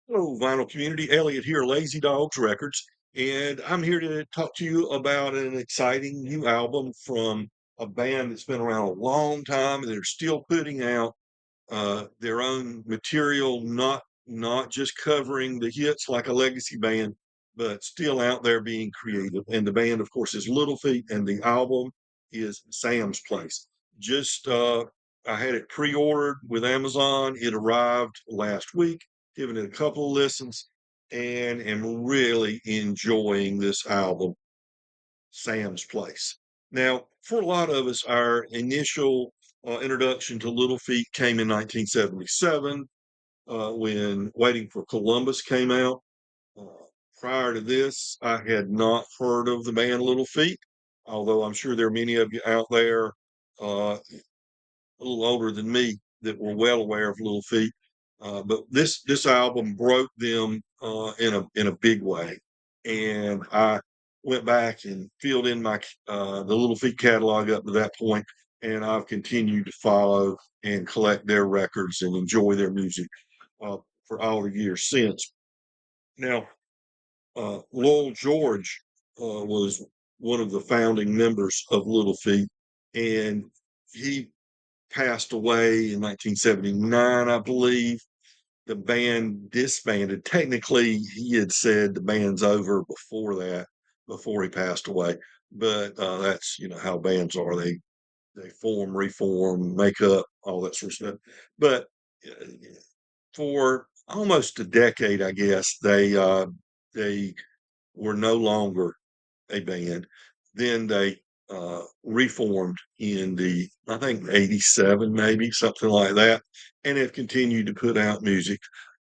Hello, vinyl community. Elliot here, Lazy Dogs Records, and I'm here to talk to you about an exciting new album from a band that's been around a long time, and they're still putting out their own material, not just covering the hits like a legacy band, but still out there being creative. And the band, of course, is Little Feat, and the album is Sam's Place. Just I had it pre-ordered with Amazon. It arrived last week. Given it a couple of listens, and am really enjoying this album, Sam's Place. Now, for a lot of us, our initial introduction to Little Feat came in 1977 when Waiting for Columbus came out. Uh, Prior to this, I had not heard of the band Little Feat, although I'm sure there are many of you out there a little older than me that were well aware of Little Feat. But this album broke them in a big way, and I went back and filled in my the Little Feat catalog up to that point, and I've continued to follow and collect their records and enjoy their music uh, for all the years since. Now, Lowell George was one of the founding members of Little Feat, and he passed away in 1979, I believe. The band disbanded. Technically, he had said the band's over before that, before he passed away. But that's how bands are. They form, reform, make up, all that sort of stuff. But uh, for almost a decade, I guess they were no longer a band. Then they reformed in I think, 87, maybe something like that, and have continued to put out music.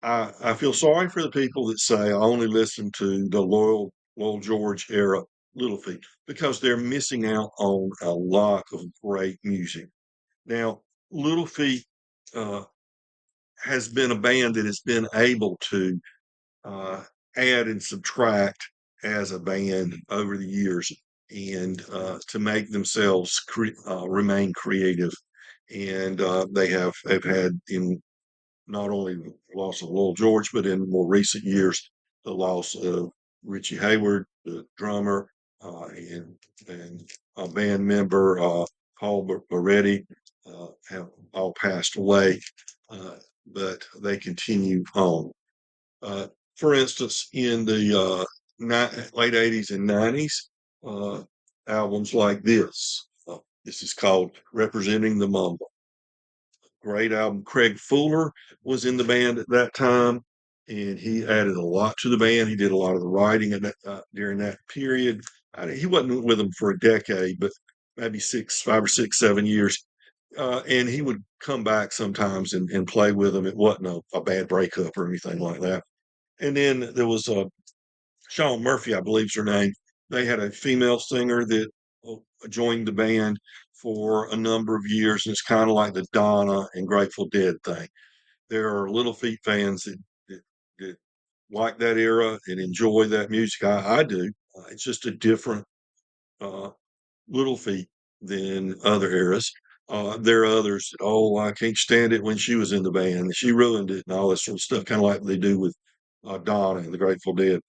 I feel sorry for the people that say I only listen to the Lowell George era Little Feat because they're missing out on a lot of great music. Now, Little Feat uh, has been a band that has been able to uh, add and subtract as a band over the years and to make themselves remain creative. And they have had in not only the loss of Lowell George, but in more recent years, the loss of Richie Hayward, the drummer, and a band member, Paul Beretti, have all passed away, uh, but they continue on. Uh, for instance, in the late 80s and 90s, uh, albums like this. This is called Representing the Mumble. Great album. Craig Fuller was in the band at that time, and he added a lot to the band. He did a lot of the writing during that period. He wasn't with them for a decade, but maybe 5 or 6, 7 years. And he would come back sometimes and play with them. It wasn't a bad breakup or anything like that. And then there was Shawn Murphy, I believe is her name. They had a female singer that joined the band for a number of years. And it's kind of like the Donna and Grateful Dead thing. There are Little Feat fans that like that era and enjoy that music. I do. It's just a different uh, Little Feat than other eras. There are others that, oh, I can't stand it when she was in the band. She ruined it and all that sort of stuff, kind of like they do with Donna and the Grateful Dead.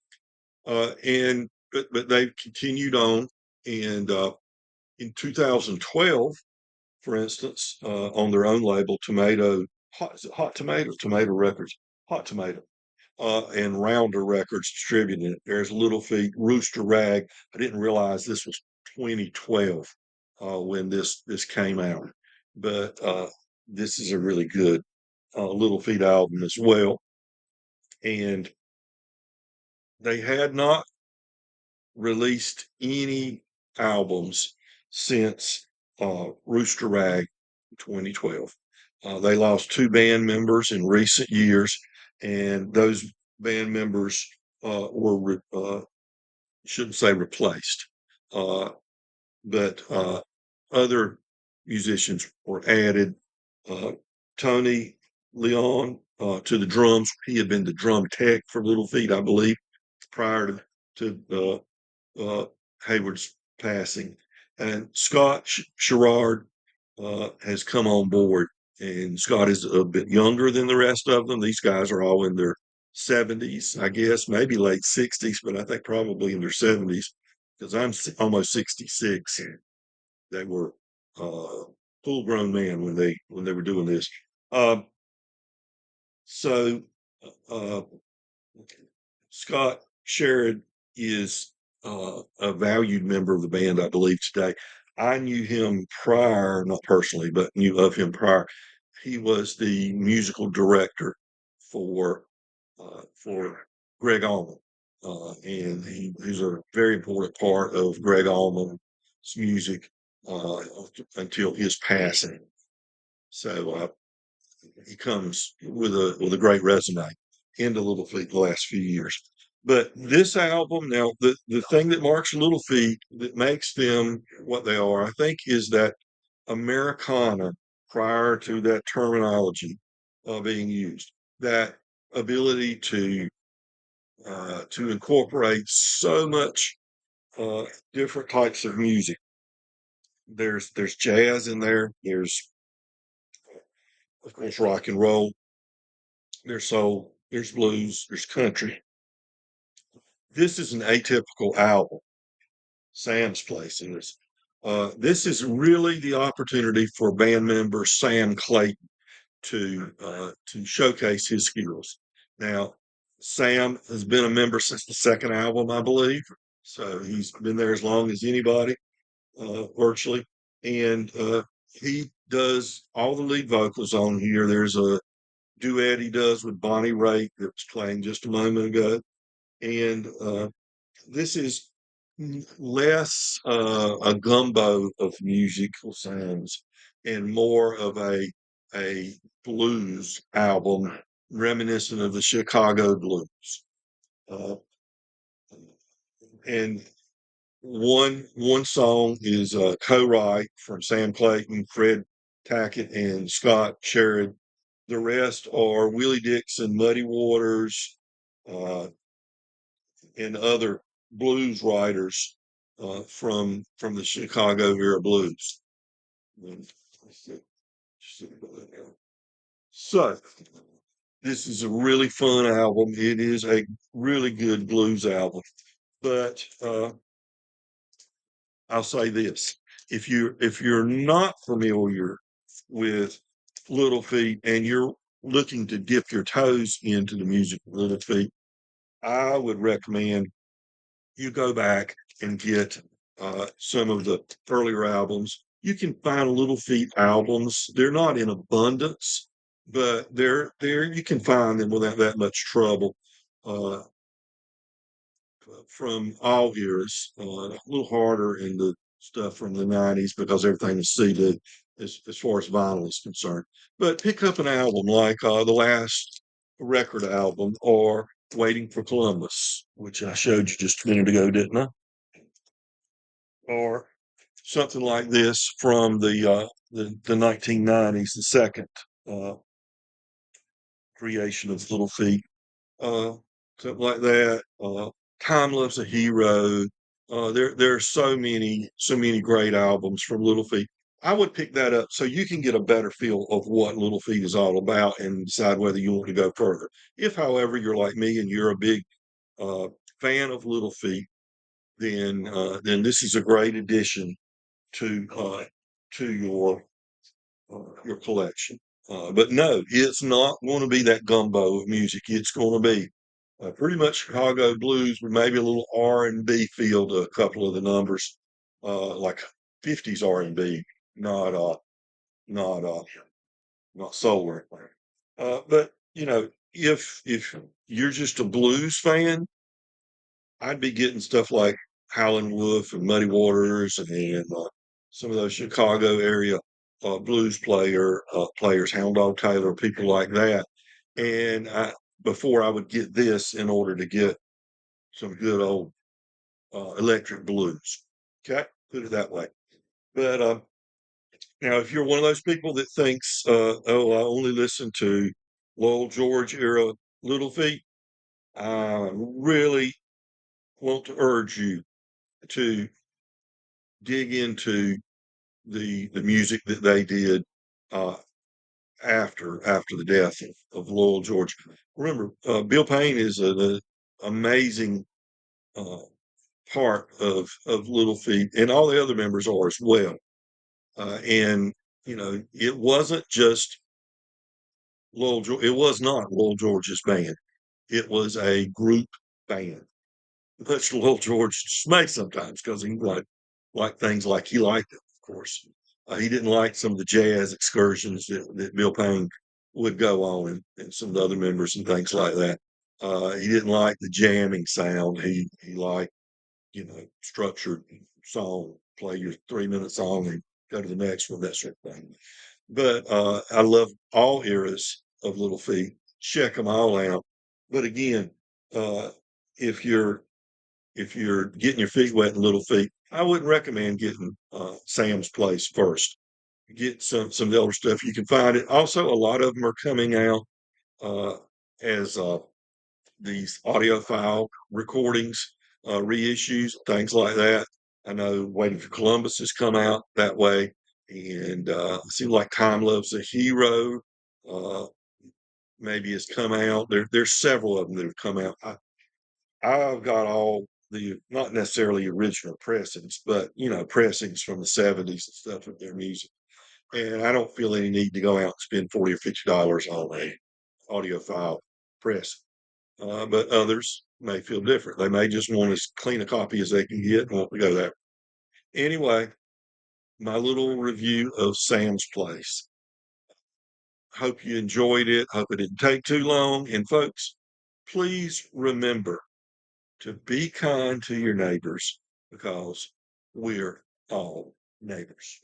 And but they've continued on, and in 2012, for instance, on their own label, Hot Tomato, Tomato Records, Hot Tomato, and Rounder Records distributing it. There's Little Feat, Rooster Rag. I didn't realize this was 2012 when this came out, but this is a really good Little Feat album as well. And they had not released any albums since Rooster Rag 2012. They lost two band members in recent years, and those band members shouldn't say replaced, uh, but other musicians were added. Uh, Tony Leon to the drums. He had been the drum tech for Little Feat, I believe, prior to Hayward's passing. And Scott Sherrard has come on board, and Scott is a bit younger than the rest of them. These guys are all in their 70s, I guess, maybe late 60s, but I think probably in their 70s because almost 66. They were full grown men when they were doing this. Um, so uh, Scott Sherrod is a valued member of the band, I believe, today. I knew him prior, not personally, but knew of him prior. He was the musical director for for Greg Allman, and he's a very important part of Greg Allman's music uh, until his passing. So he comes with a great resume into Little Feat the last few years. But this album, now the thing that marks Little Feat that makes them what they are, I think, is that Americana prior to that terminology being used, that ability to incorporate so much uh, different types of music. There's jazz in there. There's of course rock and roll. There's soul. There's blues. There's country. This is an atypical album. Sam's place in this. This is really the opportunity for band member Sam Clayton to showcase his skills. Now, Sam has been a member since the second album, I believe. So he's been there as long as anybody, virtually. And he does all the lead vocals on here. There's a duet he does with Bonnie Raitt that was playing just a moment ago. And this is less a gumbo of musical sounds and more of a blues album reminiscent of the Chicago blues. Uh, and one song is a co-write from Sam Clayton, Fred Tackett, and Scott Sherrod. The rest are Willie Dixon, Muddy Waters, uh, and other blues writers from the Chicago era blues. So this is a really fun album. It is a really good blues album, but I'll say this: if you're not familiar with Little Feat and you're looking to dip your toes into the music of Little Feat, I would recommend you go back and get some of the earlier albums. You can find Little Feat albums. They're not in abundance, but they're there. You can find them without that much trouble uh, from all eras. A little harder in the stuff from the '90s because everything is CD as far as vinyl is concerned. But pick up an album like the last record album or Waiting for Columbus, which I showed you just a minute ago, didn't I? Or something like this from the 1990s, the second uh, creation of Little Feat, uh, something like that. Time Loves a Hero. There are so many great albums from Little Feat. I would pick that up so you can get a better feel of what Little Feat is all about and decide whether you want to go further. If, however, you're like me and you're a big uh, fan of Little Feat, then this is a great addition to your collection. But no, it's not going to be that gumbo of music. It's going to be pretty much Chicago blues with maybe a little R&B feel to a couple of the numbers, like 50s R&B, not uh, not uh, not soul or anything. But if you're just a blues fan, I'd be getting stuff like Howlin' Wolf and Muddy Waters and some of those Chicago area blues players, Hound Dog Taylor, people like that. And before I would get this in order to get some good old electric blues. Okay, put it that way. But now, if you're one of those people that thinks, "Oh, I only listen to Lowell George era Little Feat," I really want to urge you to dig into the music that they did uh, after the death of Lowell George. Remember, Bill Payne is an amazing uh, part of Little Feat, and all the other members are as well. And it wasn't just Lowell. It was not Lowell George's band. It was a group band, much to Lowell George's dismay sometimes, because he like things like he liked it. Of course, he didn't like some of the jazz excursions that Bill Payne would go on, and some of the other members and things like that. He didn't like the jamming sound. He liked structured song, play your 3 minute song and go to the next one, that sort of thing. But I love all eras of Little Feat. Check them all out. But again, uh, if you're getting your feet wet in Little Feat, I wouldn't recommend getting Sam's Place first. Get some of the older stuff. You can find it. Also, a lot of them are coming out uh, as these audiophile recordings, reissues, things like that. I know Waiting for Columbus has come out that way, and it seems like Time Loves a Hero uh, maybe has come out. There's several of them that have come out. I've got all the not necessarily original pressings, but pressings from the '70s and stuff of their music, and I don't feel any need to go out and spend $40 or $50 on a audiophile press. But others may feel different. They may just want as clean a copy as they can get and want to go there. Anyway, my little review of Sam's Place. Hope you enjoyed it. Hope it didn't take too long. And folks, please remember to be kind to your neighbors, because we're all neighbors.